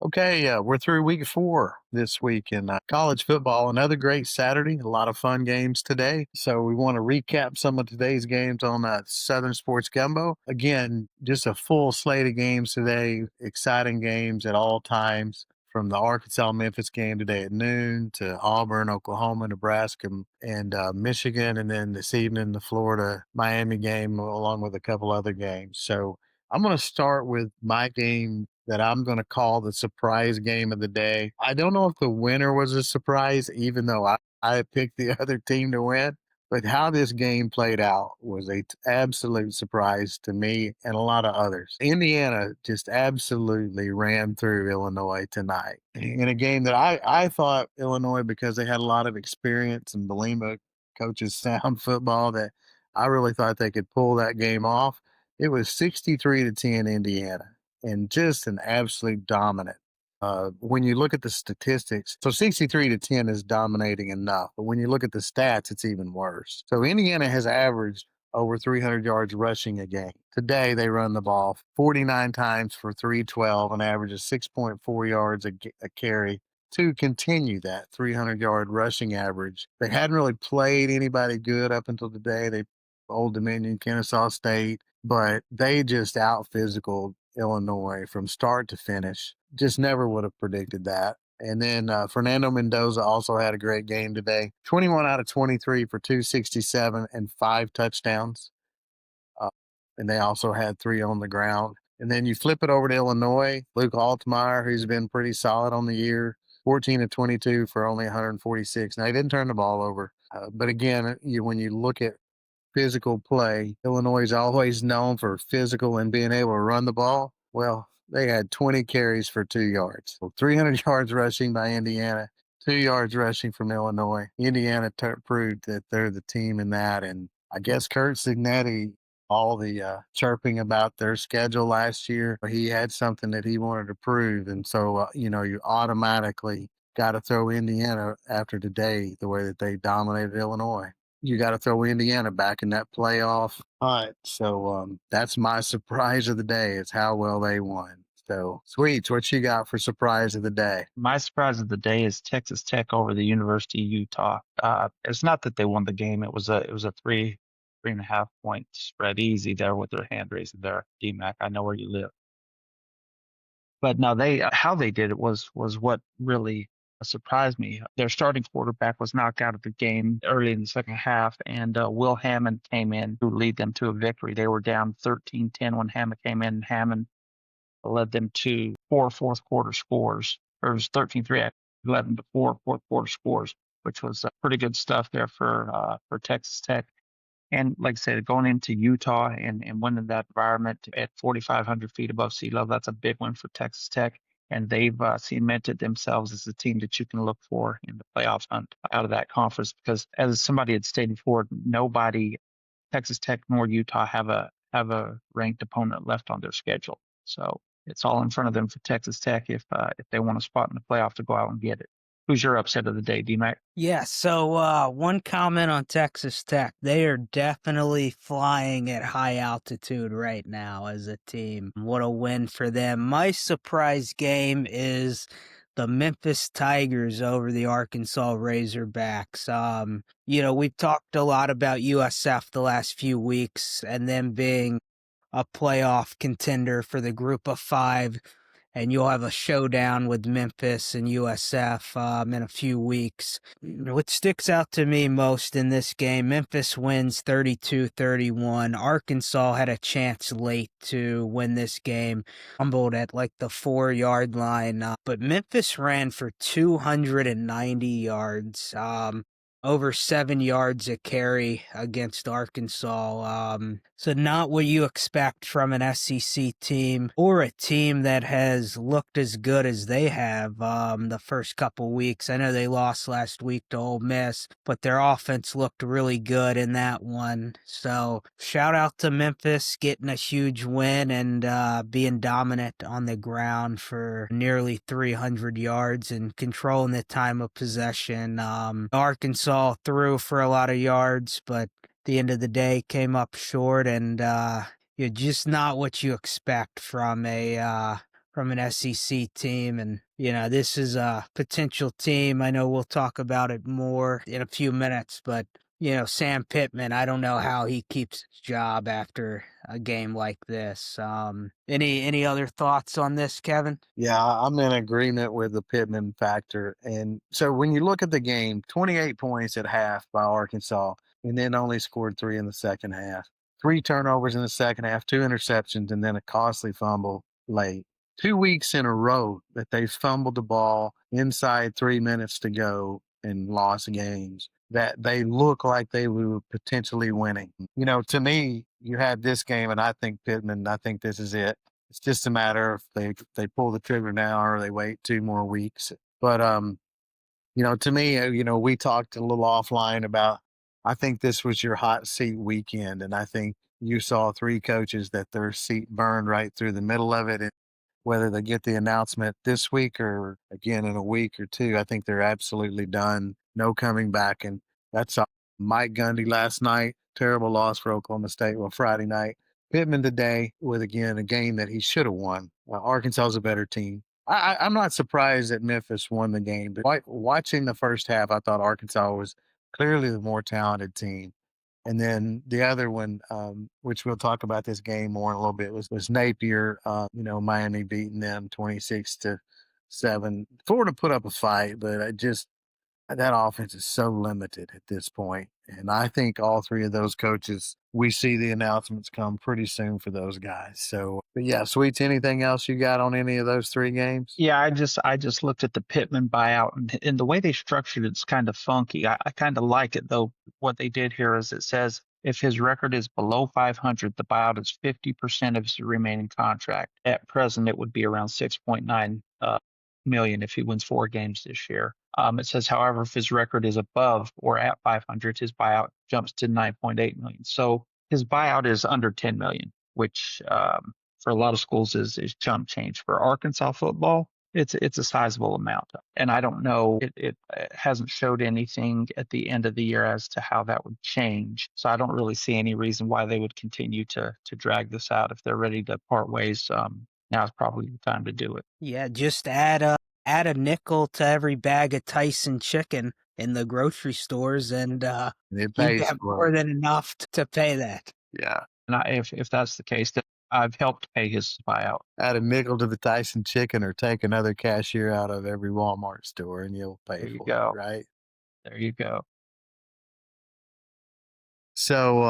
Okay, we're through week 4 this week in college football. Another great Saturday, a lot of fun games today. So we want to recap some of today's games on Southern Sports Gumbo. Again, just a full slate of games today, exciting games at all times. From the Arkansas-Memphis game today at noon to Auburn, Oklahoma, Nebraska, and Michigan, and then this evening the Florida-Miami game, along with a couple other games. So I'm going to start with my game that I'm going to call the surprise game of the day. I don't know if the winner was a surprise, even though I picked the other team to win, but how this game played out was a absolute surprise to me and a lot of others. Indiana just absolutely ran through Illinois tonight in a game that I thought Illinois, because they had a lot of experience and Belima coaches sound football, that I really thought they could pull that game off. It was 63-10 Indiana, and just an absolute dominant. When you look at the statistics, so 63-10 is dominating enough, but when you look at the stats, it's even worse. So Indiana has averaged over 300 yards rushing a game. Today, they run the ball 49 times for 312 and averages 6.4 yards a carry to continue that 300-yard rushing average. They hadn't really played anybody good up until today. They Old Dominion, Kennesaw State, but they just out physical Illinois from start to finish. Just never would have predicted that. And then Fernando Mendoza also had a great game today. 21 out of 23 for 267 and 5 touchdowns. Uh, and they also had 3 on the ground. And then you flip it over to Illinois. Luke Altmaier, who's been pretty solid on the year, 14 of 22 for only 146. Now, he didn't turn the ball over. But again, when you look at physical play. Illinois is always known for physical and being able to run the ball. Well, they had 20 carries for 2 yards. So 300 yards rushing by Indiana, 2 yards rushing from Illinois. Indiana proved that they're the team in that. And I guess Kurt Signetti, all the chirping about their schedule last year, he had something that he wanted to prove. And so, you automatically got to throw Indiana after today, the way that they dominated Illinois. You got to throw Indiana back in that playoff hunt. So that's my surprise of the day, is how well they won. So, Sweets, what you got for surprise of the day? My surprise of the day is Texas Tech over the University of Utah. It's not that they won the game; it was a 3.5 point spread, easy there with their hand raising there. DMAC, I know where you live, but no, they how they did it was what really surprised me. Their starting quarterback was knocked out of the game early in the second half, and Will Hammond came in to lead them to a victory. They were down 13-10 when Hammond came in. Hammond led them to 4 fourth quarter scores, or it was 13-3, 11 to 4 fourth quarter scores, which was pretty good stuff there for Texas Tech. And like I said, going into Utah and winning that environment at 4,500 feet above sea level, that's a big win for Texas Tech. And they've cemented themselves as a team that you can look for in the playoffs hunt out of that conference. Because as somebody had stated before, nobody, Texas Tech nor Utah, have a ranked opponent left on their schedule. So it's all in front of them for Texas Tech if they want a spot in the playoff to go out and get it. Who's your upset of the day, D-Mac? Yeah, so one comment on Texas Tech. They are definitely flying at high altitude right now as a team. What a win for them. My surprise game is the Memphis Tigers over the Arkansas Razorbacks. We've talked a lot about USF the last few weeks and them being a playoff contender for the group of 5, and you'll have a showdown with Memphis and USF in a few weeks. What sticks out to me most in this game, Memphis wins 32-31. Arkansas had a chance late to win this game, fumbled at like the 4-yard line, but Memphis ran for 290 yards. Over 7 yards a carry against Arkansas. So not what you expect from an SEC team or a team that has looked as good as they have the first couple weeks. I know they lost last week to Ole Miss, but their offense looked really good in that one. So shout out to Memphis getting a huge win and being dominant on the ground for nearly 300 yards and controlling the time of possession. Arkansas threw for a lot of yards, but at the end of the day came up short, and you're just not what you expect from a from an SEC team. And, this is a potential team. I know we'll talk about it more in a few minutes, but, Sam Pittman, I don't know how he keeps his job after a game like this. Any other thoughts on this, Kevin? Yeah, I'm in agreement with the Pittman factor. And so when you look at the game, 28 points at half by Arkansas, and then only scored 3 in the second half. 3 turnovers in the second half, 2 interceptions, and then a costly fumble late. 2 weeks in a row that they fumbled the ball inside 3 minutes to go and lost games that they look like they were potentially winning. To me, you had this game, and I think Pittman, I think this is it. It's just a matter if they pull the trigger now or they wait 2 more weeks. But to me, we talked a little offline about. I think this was your hot seat weekend, and I think you saw 3 coaches that their seat burned right through the middle of it. And whether they get the announcement this week or again in a week or 2, I think they're absolutely done. No coming back, and that's Mike Gundy last night. Terrible loss for Oklahoma State. Well, Friday night. Pittman today with, again, a game that he should have won. Arkansas is a better team. I'm not surprised that Memphis won the game, but watching the first half, I thought Arkansas was clearly the more talented team. And then the other one, which we'll talk about this game more in a little bit, was Napier. Miami beating them 26-7. Florida put up a fight, but that offense is so limited at this point. And I think all 3 of those coaches, we see the announcements come pretty soon for those guys. So, but yeah, Sweets, anything else you got on any of those 3 games? Yeah, I just looked at the Pittman buyout, and the way they structured it's kind of funky. I kind of like it though. What they did here is it says if his record is below 500, the buyout is 50% of his remaining contract. At present, it would be around 6.9 million if he wins 4 games this year. It says, however, if his record is above or at 500, his buyout jumps to 9.8 million. So his buyout is under 10 million, which for a lot of schools is chump change. For Arkansas football, it's a sizable amount. And I don't know, it hasn't showed anything at the end of the year as to how that would change. So I don't really see any reason why they would continue to drag this out. If they're ready to part ways, now is probably the time to do it. Yeah, just add a nickel to every bag of Tyson chicken in the grocery stores, and It you pays have for more it. than enough to pay that. Yeah. And if that's the case, then I've helped pay his buyout. Add a nickel to the Tyson chicken or take another cashier out of every Walmart store and you'll pay There you for go. it, right? There you go. So,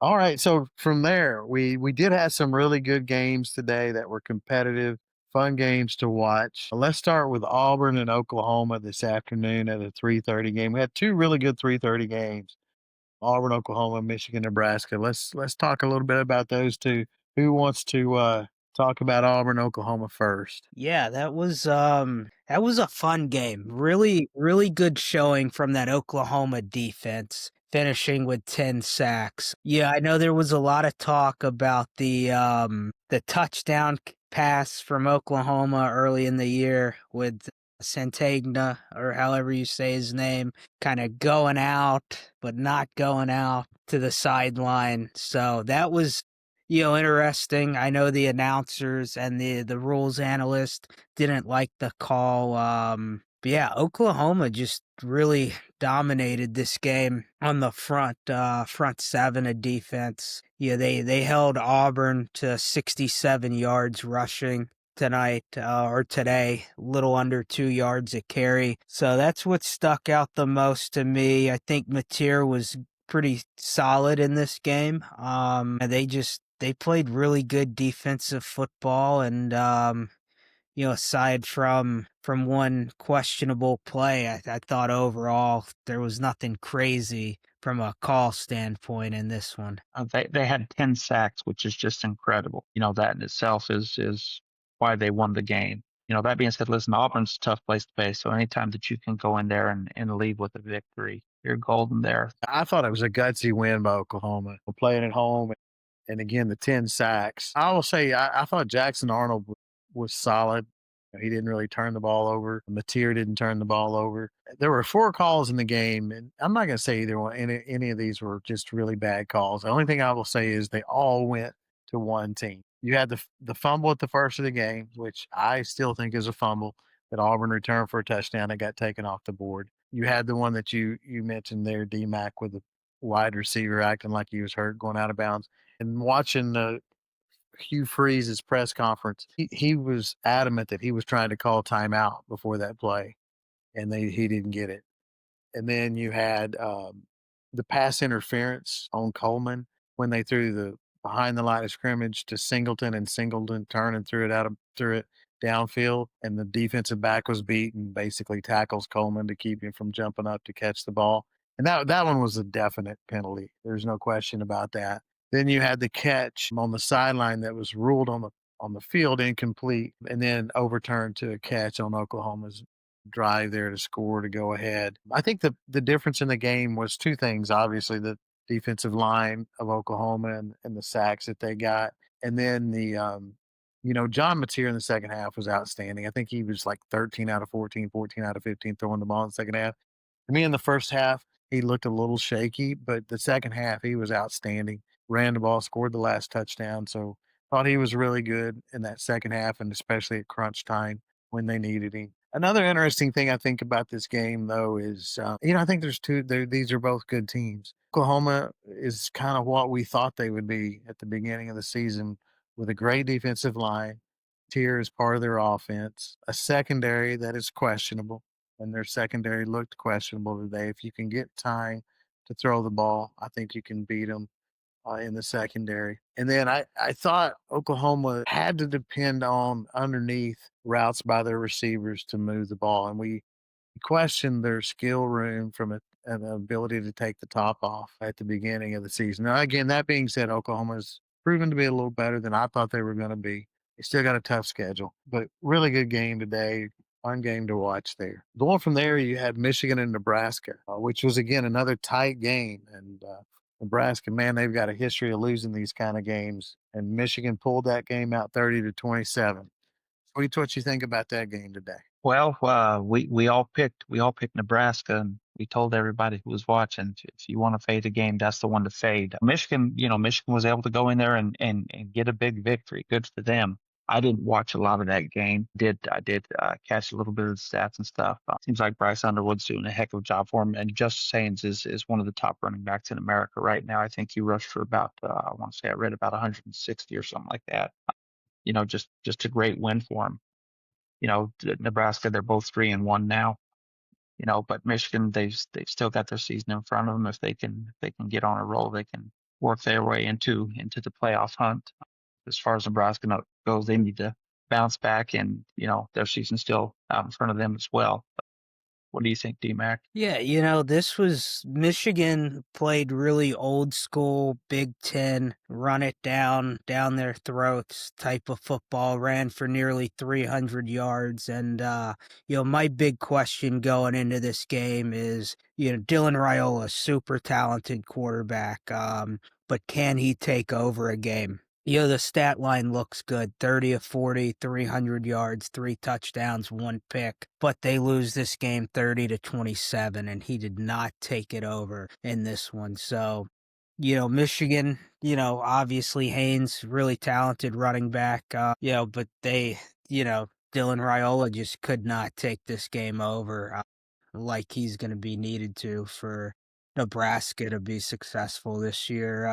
all right. So from there, we did have some really good games today that were competitive, fun games to watch. Let's start with Auburn and Oklahoma this afternoon at a 3:30 game. We had 2 really good 3:30 games. Auburn, Oklahoma, Michigan, Nebraska. Let's talk a little bit about those 2. Who wants to talk about Auburn, Oklahoma first? Yeah, that was a fun game. Really, really good showing from that Oklahoma defense, finishing with 10 sacks. Yeah, I know there was a lot of talk about the touchdown pass from Oklahoma early in the year with Santagna, or however you say his name, kind of going out but not going out to the sideline. So that was interesting. I know the announcers and the rules analyst didn't like the call. But yeah, Oklahoma just really dominated this game on the front 7 of defense. Yeah, they held Auburn to 67 yards rushing tonight, or today, little under 2 yards a carry. So that's what stuck out the most to me. I think Mateer was pretty solid in this game. And they played really good defensive football, and aside from one questionable play, I thought overall there was nothing crazy from a call standpoint in this one. They had 10 sacks, which is just incredible. That in itself is why they won the game. That being said, listen, Auburn's a tough place to play. So anytime that you can go in there and leave with a victory, you're golden there. I thought it was a gutsy win by Oklahoma. Playing at home, and again, the 10 sacks. I will say, I thought Jackson Arnold was solid. He didn't really turn the ball over. Mateer didn't turn the ball over. There were 4 calls in the game, and I'm not going to say either one. Any of these were just really bad calls. The only thing I will say is they all went to one team. You had the fumble at the first of the game, which I still think is a fumble that Auburn returned for a touchdown that got taken off the board. You had the one that you mentioned there, D-Mac, with the wide receiver acting like he was hurt going out of bounds. And watching Hugh Freeze's press conference, he was adamant that he was trying to call timeout before that play, and he didn't get it. And then you had the pass interference on Coleman when they threw the behind the line of scrimmage to Singleton, and Singleton turned and threw it downfield, and the defensive back was beat and basically tackles Coleman to keep him from jumping up to catch the ball. And that one was a definite penalty. There's no question about that. Then you had the catch on the sideline that was ruled on the field incomplete, and then overturned to a catch on Oklahoma's drive there to score to go ahead. I think the difference in the game was two things. Obviously, the defensive line of Oklahoma and the sacks that they got, and then John Mateer in the second half was outstanding. I think he was like 13 out of 14, 14 out of 15 throwing the ball in the second half. To me, in the first half, he looked a little shaky, but the second half, he was outstanding. Ran the ball, scored the last touchdown. So thought he was really good in that second half, and especially at crunch time when they needed him. Another interesting thing I think about this game, though, is I think there's two. These are both good teams. Oklahoma is kind of what we thought they would be at the beginning of the season, with a great defensive line. Tier is part of their offense, a secondary that is questionable, and their secondary looked questionable today. If you can get time to throw the ball, I think you can beat them in the secondary. And then I thought Oklahoma had to depend on underneath routes by their receivers to move the ball. And we questioned their skill room from an ability to take the top off at the beginning of the season. Now, again, that being said, Oklahoma's proven to be a little better than I thought they were going to be. They still got a tough schedule, but really good game today. Fun game to watch there. Going from there, you had Michigan and Nebraska, which was, again, another tight game. And Nebraska, man, they've got a history of losing these kind of games. And Michigan pulled that game out 30-27. What you think about that game today? Well, we all picked Nebraska, and we told everybody who was watching, if you want to fade a game, that's the one to fade. Michigan was able to go in there and get a big victory. Good for them. I didn't watch a lot of that game. I did catch a little bit of the stats and stuff. Seems like Bryce Underwood's doing a heck of a job for him, and Justice Haynes is one of the top running backs in America right now. I think he rushed for about I want to say I read about 160 or something like that. Just a great win for him. Nebraska, they're both 3-1 now. But Michigan, they've still got their season in front of them. If they can get on a roll, they can work their way into the playoff hunt. As far as Nebraska goes, they need to bounce back, and their season's still out in front of them as well. What do you think, D-Mac? Yeah, this was Michigan played really old school Big Ten, run it down their throats type of football, ran for nearly 300 yards. And, my big question going into this game is, Dylan Raiola, super talented quarterback, but can he take over a game? The stat line looks good. 30 of 40, 300 yards, 3 touchdowns, 1 pick. But they lose this game 30-27, and he did not take it over in this one. So, Michigan, obviously Haynes, really talented running back, but Dylan Raiola just could not take this game over like he's going to be needed to for Nebraska to be successful this year.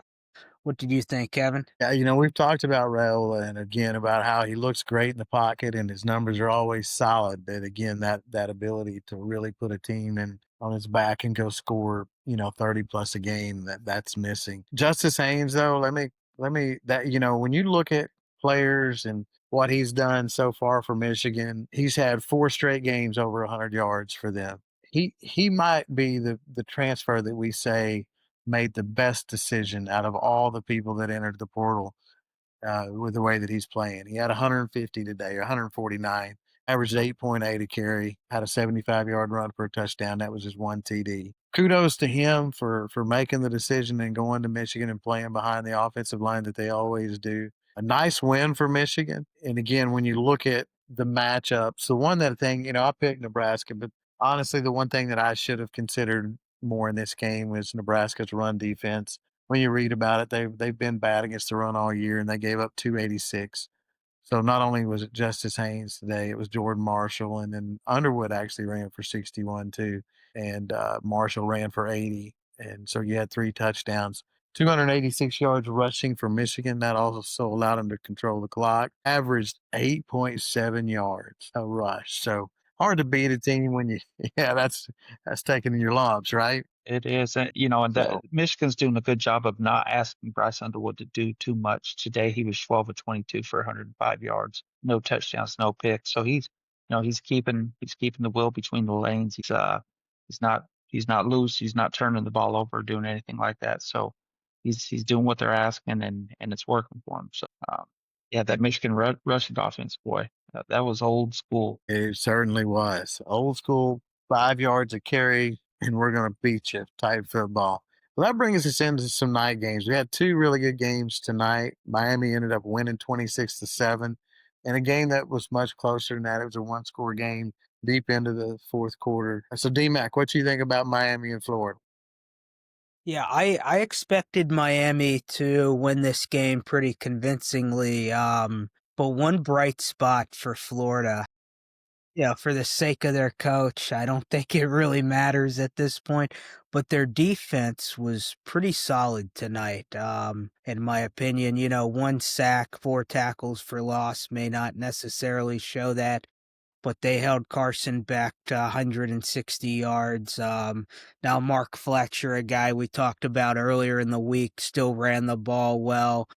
What did you think, Kevin? Yeah, we've talked about Raiola and again about how he looks great in the pocket and his numbers are always solid. But again, that ability to really put a team on his back and go score, 30 plus a game, that's missing. Justice Haynes, though, let me that when you look at players and what he's done so far for Michigan, he's had 4 straight games over 100 yards for them. He might be the transfer that we say made the best decision out of all the people that entered the portal with the way that he's playing. He had 150 today, or 149, averaged 8.8 a carry, had a 75-yard run for a touchdown. That was his 1 TD. Kudos to him for making the decision and going to Michigan and playing behind the offensive line that they always do. A nice win for Michigan. And again, when you look at the matchups, I picked Nebraska, but honestly, the one thing that I should have considered more in this game was Nebraska's run defense. when you read about it, they've been bad against the run all year, and they gave up 286. So not only was it Justice Haynes today, it was Jordan Marshall, and then Underwood actually ran for 61 too, and Marshall ran for 80, and so you had 3 touchdowns. 286 yards rushing for Michigan. That also allowed them to control the clock. Averaged 8.7 yards a rush. So hard to beat a team when you, yeah, that's taking your lumps, right? It is, and and So Michigan's doing a good job of not asking Bryce Underwood to do too much. Today he was 12 of 22 for 105 yards, no touchdowns, no picks. So he's keeping the will between the lanes. He's not loose. He's not turning the ball over or doing anything like that. So he's doing what they're asking, and it's working for him. So yeah, that Michigan rushing offense, boy, that was old school. it certainly was. Old school, 5 yards a carry, and we're going to beat you type football. Well, that brings us into some night games. We had 2 really good games tonight. Miami ended up winning 26-7 in a game that was much closer than that. It was a one-score game deep into the fourth quarter. So, D-Mac, what do you think about Miami and Florida? Yeah, I expected Miami to win this game pretty convincingly. But one bright spot for Florida, for the sake of their coach, I don't think it really matters at this point, but their defense was pretty solid tonight. In my opinion, 1 sack, 4 tackles for loss may not necessarily show that, but they held Carson back to 160 yards. Now Mark Fletcher, a guy we talked about earlier in the week, still ran the ball well.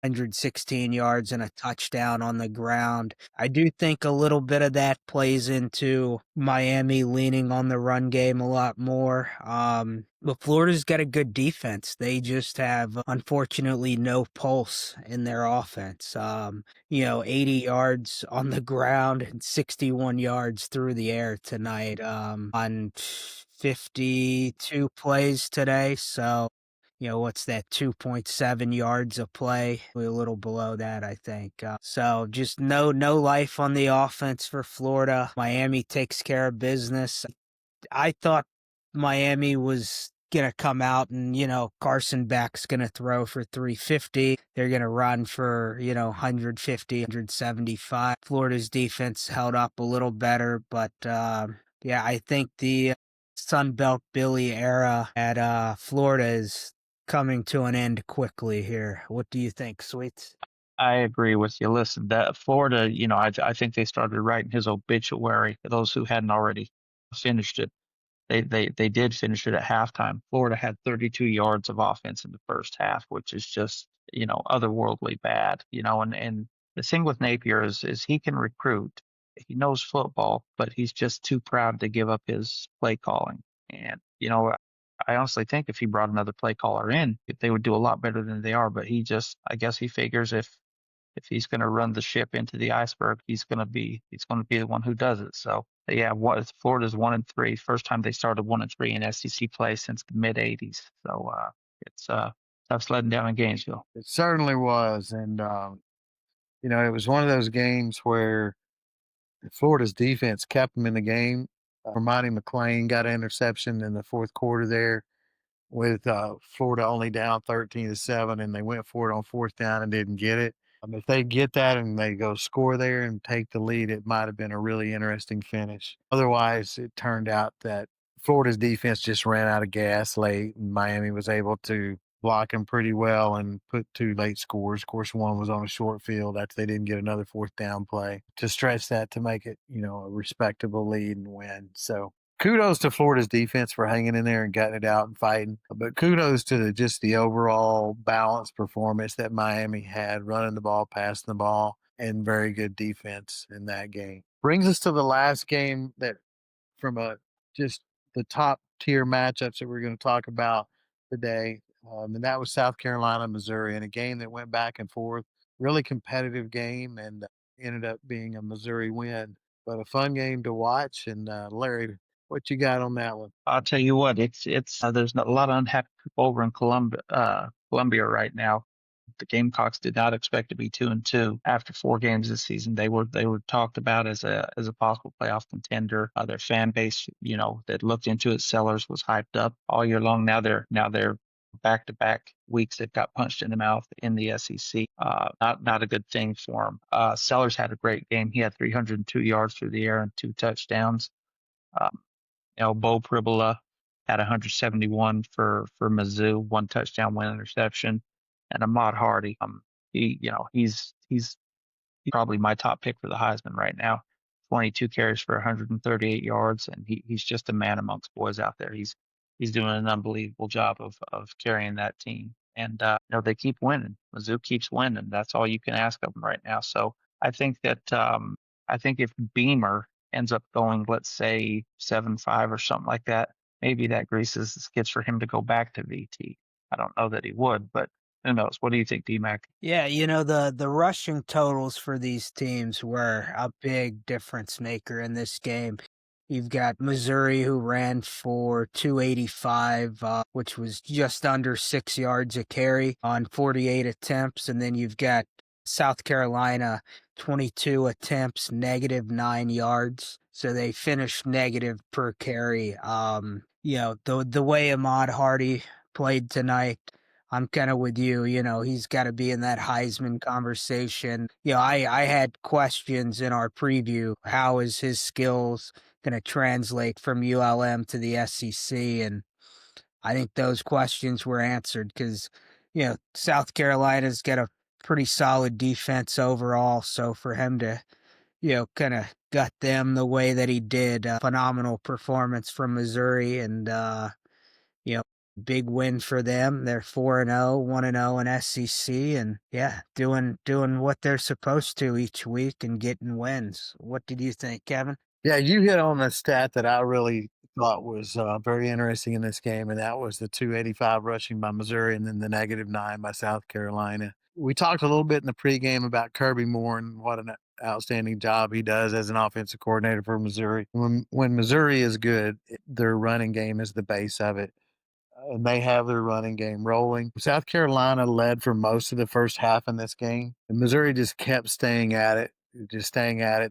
116 yards and a touchdown on the ground. I do think a little bit of that plays into Miami leaning on the run game a lot more. But Florida's got a good defense. They just have, unfortunately, no pulse in their offense. 80 yards on the ground and 61 yards through the air tonight, on 52 plays today. So, what's that, 2.7 yards a play? We're a little below that, I think. So just no life on the offense for Florida. Miami takes care of business. I thought Miami was going to come out and, Carson Beck's going to throw for 350. They're going to run for, 150, 175. Florida's defense held up a little better, but yeah, I think the Sun Belt Billy era at Florida is coming to an end quickly here. What do you think, Sweets? I agree with you. Listen, that Florida, I think they started writing his obituary for those who hadn't already finished it. They did finish it at halftime. Florida had 32 yards of offense in the first half, which is just, otherworldly bad, and the thing with Napier is he can recruit. He knows football, but he's just too proud to give up his play calling. And, I honestly think if he brought another play caller in, they would do a lot better than they are. But I guess he figures if he's going to run the ship into the iceberg, he's going to be the one who does it. So yeah, Florida's 1-3, first time they started 1-3 in SEC play since the mid '80s. So it's tough sledding down in Gainesville. It certainly was. And, it was one of those games where Florida's defense kept them in the game. Hermione McLean got an interception in the fourth quarter there with Florida only down 13-7, and they went for it on fourth down and didn't get it. If they get that and they go score there and take the lead, it might have been a really interesting finish. Otherwise, it turned out that Florida's defense just ran out of gas late, and Miami was able to block them pretty well and put 2 late scores. Of course, one was on a short field after they didn't get another fourth down play to stretch that to make it, a respectable lead and win. So kudos to Florida's defense for hanging in there and gutting it out and fighting. But kudos to just the overall balanced performance that Miami had, running the ball, passing the ball, and very good defense in that game. Brings us to the last game that from just the top tier matchups that we're going to talk about today. And that was South Carolina, Missouri, in a game that went back and forth. Really competitive game, and ended up being a Missouri win. But a fun game to watch. And Larry, what you got on that one? I'll tell you what, it's there's a lot of unhappy people over in Columbia right now. The Gamecocks did not expect to be 2-2 after 4 games this season. They were talked about as a possible playoff contender. Their fan base, that looked into it, Sellers was hyped up all year long. Now they're back-to-back weeks that got punched in the mouth in the SEC. Not a good thing for him. Sellers had a great game. He had 302 yards through the air and 2 touchdowns. Um, Bo Pribola had 171 for Mizzou, 1 touchdown, 1 interception, and Ahmad Hardy. He's probably my top pick for the Heisman right now. 22 carries for 138 yards, and he's just a man amongst boys out there. He's doing an unbelievable job of carrying that team, and they keep winning. Mizzou keeps winning. That's all you can ask of them right now. So I think if Beamer ends up going, let's say 7-5 or something like that, maybe that greases the skids for him to go back to VT. I don't know that he would, but who knows? What do you think, D-Mac? Yeah, the rushing totals for these teams were a big difference maker in this game. You've got Missouri, who ran for 285, which was just under 6 yards a carry on 48 attempts. And then you've got South Carolina, 22 attempts, -9 yards. So they finished negative per carry. The way Ahmad Hardy played tonight, I'm kind of with you. He's got to be in that Heisman conversation. I had questions in our preview. How is his skills going to translate from ULM to the SEC? And I think those questions were answered because, South Carolina's got a pretty solid defense overall. So for him to, kind of gut them the way that he did, phenomenal performance from Missouri, and, you know, big win for them. They're 4-0, 1-0 in SEC, and yeah, doing what they're supposed to each week and getting wins. What did you think, Kevin? Yeah, you hit on the stat that I really thought was very interesting in this game, and that was the 285 rushing by Missouri and then the -9 by South Carolina. We talked a little bit in the pregame about Kirby Moore and what an outstanding job he does as an offensive coordinator for Missouri. When Missouri is good, their running game is the base of it, and they have their running game rolling. South Carolina led for most of the first half in this game, and Missouri just kept staying at it.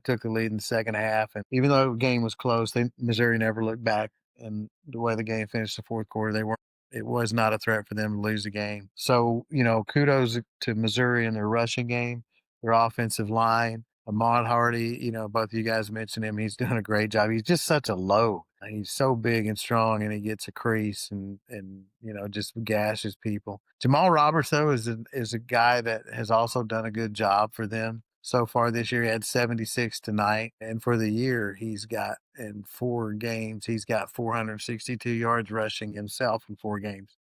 Took the lead in the second half. And even though the game was close, Missouri never looked back. And the way the game finished the fourth quarter, it was not a threat for them to lose the game. So, kudos to Missouri in their rushing game, their offensive line. Ahmad Hardy, both of you guys mentioned him. He's doing a great job. He's just such a low. He's so big and strong, and he gets a crease and just gashes people. Jamal Roberts, though, is a guy that has also done a good job for them so far this year. He had 76 tonight, and for the year, in 4 games, he's got 462 yards rushing himself in 4 games.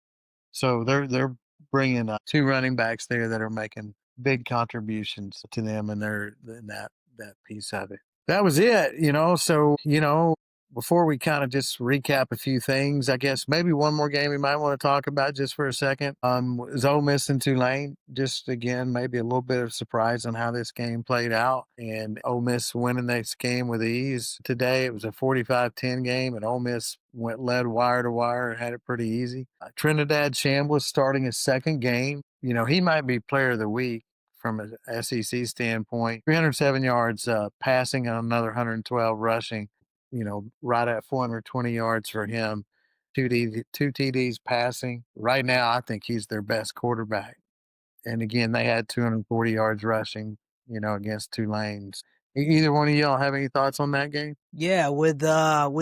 So they're bringing 2 running backs there that are making big contributions to them, and they're in that piece of it. That was it, So before we kind of just recap a few things, I guess maybe one more game we might want to talk about just for a second. Is Ole Miss and Tulane. Just again, maybe a little bit of surprise on how this game played out. And Ole Miss winning this game with ease today. It was a 45-10 game, and Ole Miss led wire to wire and had it pretty easy. Trinidad Chambliss starting his second game. He might be player of the week from an SEC standpoint. 307 yards passing and another 112 rushing. Right at 420 yards for him. 2 TDs passing. Right now, I think he's their best quarterback. And again, they had 240 yards rushing, against Tulane's. Either one of y'all have any thoughts on that game? Yeah, with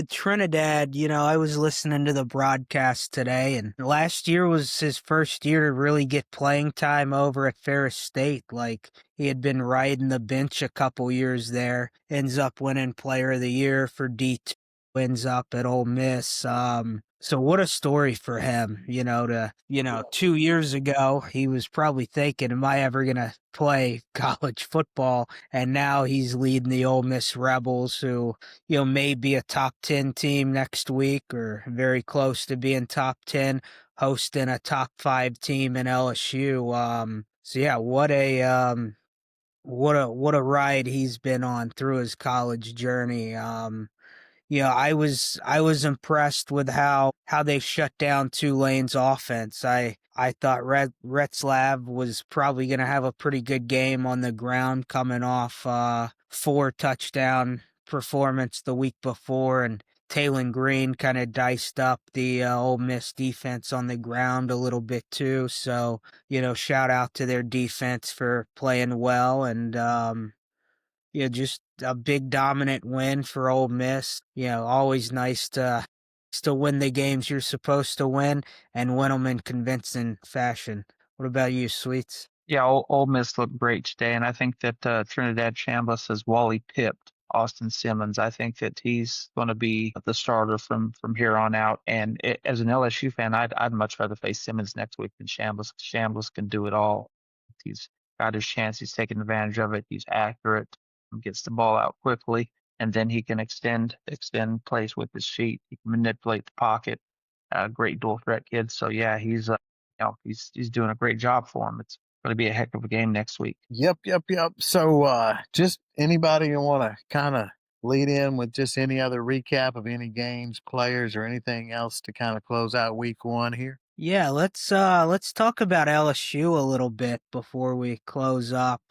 Trinidad, I was listening to the broadcast today, and last year was his first year to really get playing time over at Ferris State. Like, he had been riding the bench a couple years there, ends up winning Player of the Year for D2, ends up at Ole Miss. So what a story for him, 2 years ago, he was probably thinking, am I ever going to play college football? And now he's leading the Ole Miss Rebels, who, may be a top 10 team next week or very close to being top 10, hosting a top 5 team in LSU. So yeah, what a ride he's been on through his college journey. I was impressed with how they shut down Tulane's offense. I thought Retzlaff was probably going to have a pretty good game on the ground, coming off 4 touchdown performance the week before, and Talon Green kind of diced up the Ole Miss defense on the ground a little bit too. So, shout out to their defense for playing well and yeah, just a big dominant win for Ole Miss. Always nice to win the games you're supposed to win and win them in convincing fashion. What about you, Sweets? Yeah, Ole Miss looked great today, and I think that Trinidad Chambliss has Wally pipped Austin Simmons. I think that he's going to be the starter from here on out. And as an LSU fan, I'd much rather face Simmons next week than Chambliss. Chambliss can do it all. He's got his chance. He's taking advantage of it. He's accurate. Gets the ball out quickly, and then he can extend plays with his feet. He can manipulate the pocket. Great dual threat kid. So yeah, he's doing a great job for him. It's going to be a heck of a game next week. Yep. So just anybody you want to kind of lead in with just any other recap of any games, players, or anything else to kind of close out week one here? Yeah, let's talk about LSU a little bit before we close up.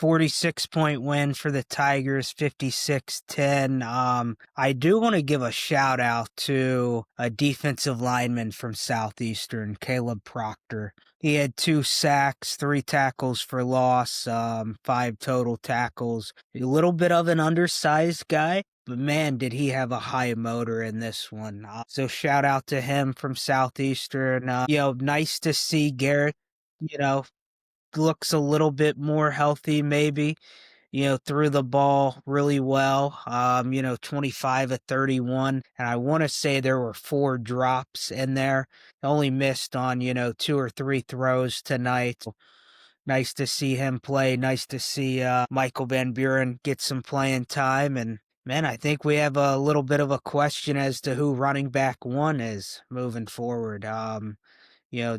46-point win for the Tigers, 56-10. I do want to give a shout out to a defensive lineman from Southeastern, Caleb Proctor. He had 2 sacks, 3 tackles for loss, 5 total tackles. A little bit of an undersized guy, but man, did he have a high motor in this one. So shout out to him from Southeastern. Nice to see Garrett, looks a little bit more healthy maybe. Threw the ball really well. 25 of 31. And I want to say there were 4 drops in there. Only missed on, 2 or 3 throws tonight. Nice to see him play. Nice to see Michael Van Buren get some playing time. And man, I think we have a little bit of a question as to who running back 1 is moving forward.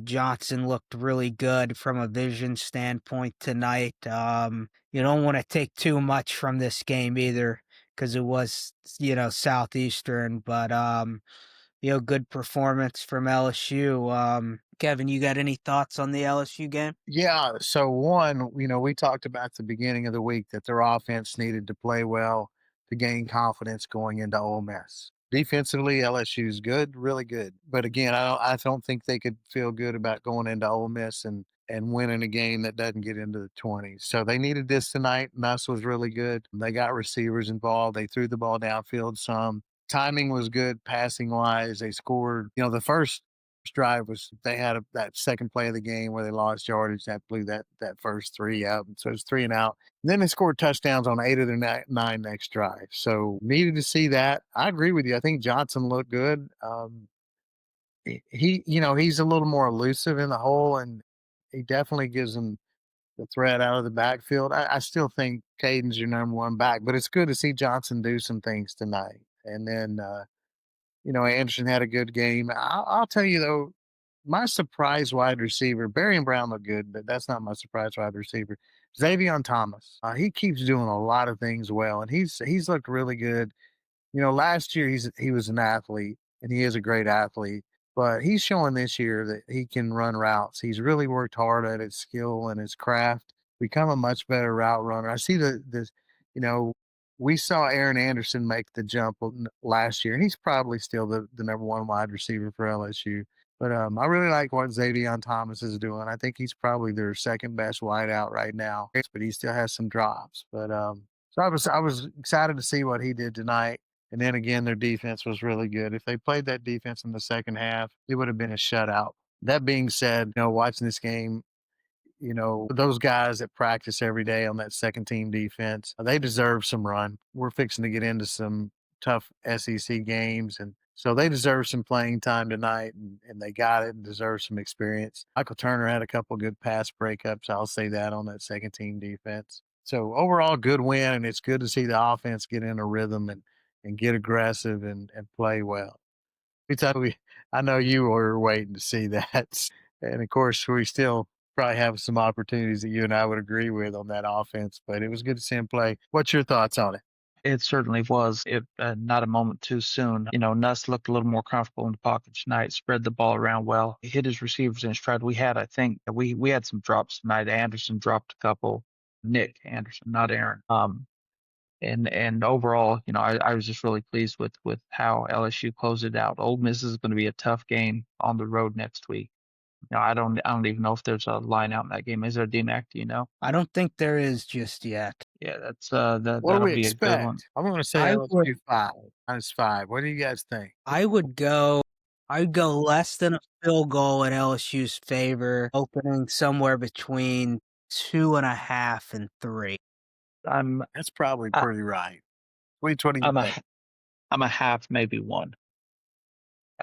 Johnson looked really good from a vision standpoint tonight. You don't want to take too much from this game either because it was, Southeastern, but, good performance from LSU. Kevin, you got any thoughts on the LSU game? Yeah. So one, we talked about at the beginning of the week that their offense needed to play well to gain confidence going into Ole Miss. Defensively, LSU's good, really good. But again, I don't think they could feel good about going into Ole Miss and winning a game that doesn't get into the 20s. So they needed this tonight. Nuss was really good. They got receivers involved. They threw the ball downfield some. Timing was good passing wise. They scored, the first drive was they had that second play of the game where they lost yardage that blew that first 3 out. So it was 3 and out. And then they scored touchdowns on 8 of their 9 next drive. So needed to see that. I agree with you. I think Johnson looked good. He's a little more elusive in the hole, and he definitely gives them the threat out of the backfield. I still think Caden's your number 1 back, but it's good to see Johnson do some things tonight. And then Anderson had a good game. I'll tell you though, my surprise wide receiver, Barry and Brown look good, but that's not my surprise wide receiver. Xavier Thomas. He keeps doing a lot of things well, and he's looked really good. Last year he was an athlete, and he is a great athlete. But he's showing this year that he can run routes. He's really worked hard at his skill and his craft, become a much better route runner. I see you know, we saw Aaron Anderson make the jump last year, and he's probably still the number 1 wide receiver for LSU. But I really like what Xavier Thomas is doing. I think he's probably their second best wideout right now, but he still has some drops. But so I was excited to see what he did tonight. And then again, their defense was really good. If they played that defense in the second half, it would have been a shutout. That being said, watching this game, those guys that practice every day on that second team defense, they deserve some run. We're fixing to get into some tough SEC games. And so they deserve some playing time tonight, and they got it and deserve some experience. Michael Turner had a couple of good pass breakups. I'll say that on that second team defense. So overall, good win, and it's good to see the offense get in a rhythm and get aggressive and play well. I know you were waiting to see that. And of course, we still probably have some opportunities that you and I would agree with on that offense, but it was good to see him play. What's your thoughts on it? It certainly was. Not a moment too soon. Nuss looked a little more comfortable in the pocket tonight, spread the ball around well. He hit his receivers in stride. I think, we had some drops tonight. Anderson dropped a couple. Nick Anderson, not Aaron. And overall, I was just really pleased with how LSU closed it out. Ole Miss is going to be a tough game on the road next week. I don't even know if there's a line out in that game. Is there, DMAC? Do you know? I don't think there is just yet. Yeah, that's What do that'll we be a good one. expect? I'm going to say I would LSU 5, -5. What do you guys think? I would go I'd go less than a field goal in LSU's favor, opening somewhere between 2.5 and 3. I'm That's probably I, pretty right. What do you I'm a think? I'm a half, maybe one.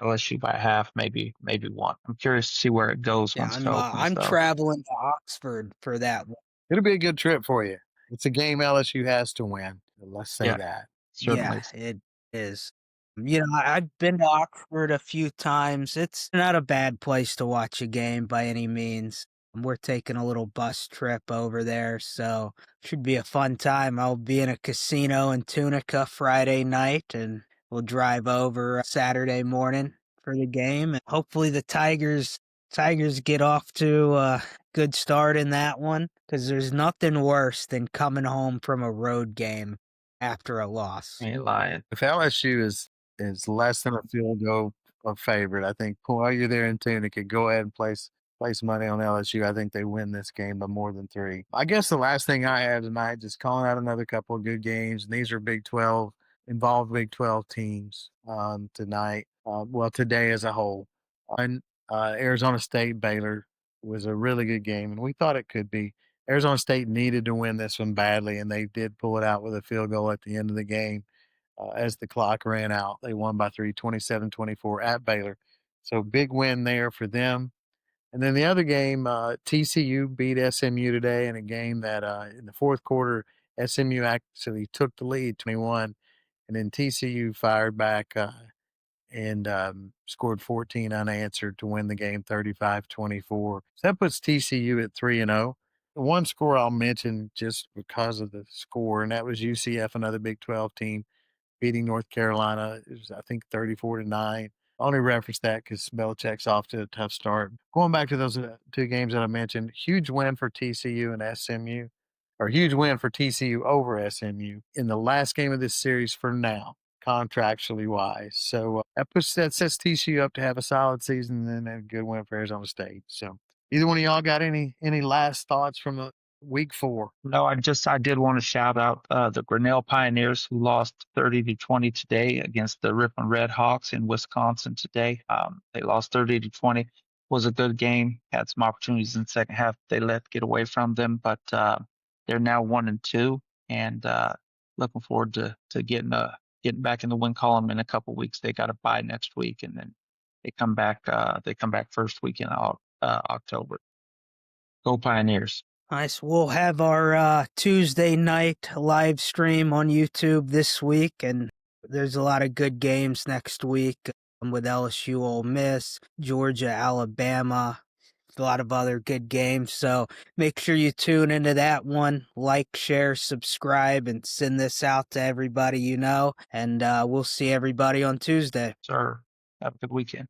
LSU by a half, maybe one. I'm curious to see where it goes Yeah, once it opens, I'm though. traveling to Oxford for that one. It'll be a good trip for you. It's a game LSU has to win. Let's say Yeah, that. certainly. Yeah, it is. I've been to Oxford a few times. It's not a bad place to watch a game by any means. We're taking a little bus trip over there, so should be a fun time. I'll be in a casino in Tunica Friday night, and we'll drive over Saturday morning for the game. And hopefully the Tigers get off to a good start in that one, because there's nothing worse than coming home from a road game after a loss. Ain't lying. If LSU is less than a field goal of favorite, I think while you're there in Tunica, go ahead and place money on LSU. I think they win this game by more than 3. I guess the last thing I have tonight, just calling out another couple of good games. And these are Big 12 involved Big 12 teams tonight. Well, today as a whole. And Arizona State Baylor was a really good game, and we thought it could be. Arizona State needed to win this one badly, and they did pull it out with a field goal at the end of the game as the clock ran out. They won by 3, 27-24 at Baylor. So big win there for them. And then the other game, TCU beat SMU today in a game that in the fourth quarter, SMU actually took the lead 21, and then TCU fired back and scored 14 unanswered to win the game 35-24. So that puts TCU at 3-0. The one score I'll mention just because of the score, and that was UCF, another Big 12 team, beating North Carolina. It was, I think, 34-9. I only reference that because Belichick's off to a tough start. Going back to those 2 games that I mentioned, huge win for TCU and SMU, or huge win for TCU over SMU in the last game of this series for now, contractually wise. So that sets TCU up to have a solid season and then a good win for Arizona State. So either one of y'all got any last thoughts from the week 4? No, I did want to shout out the Grinnell Pioneers, who lost 30-20 today against the Ripon Red Hawks in Wisconsin today. They lost 30-20. Was a good game. Had some opportunities in the second half they let get away from them, but they're now 1-2, and looking forward to getting back in the win column in a couple weeks. They got a bye next week, and then they come back. They come back first week in October. Go Pioneers! Nice. We'll have our Tuesday night live stream on YouTube this week, and there's a lot of good games next week with LSU, Ole Miss, Georgia, Alabama, a lot of other good games. So make sure you tune into that one. Like, share, subscribe, and send this out to everybody you know. And we'll see everybody on Tuesday. Sir, have a good weekend.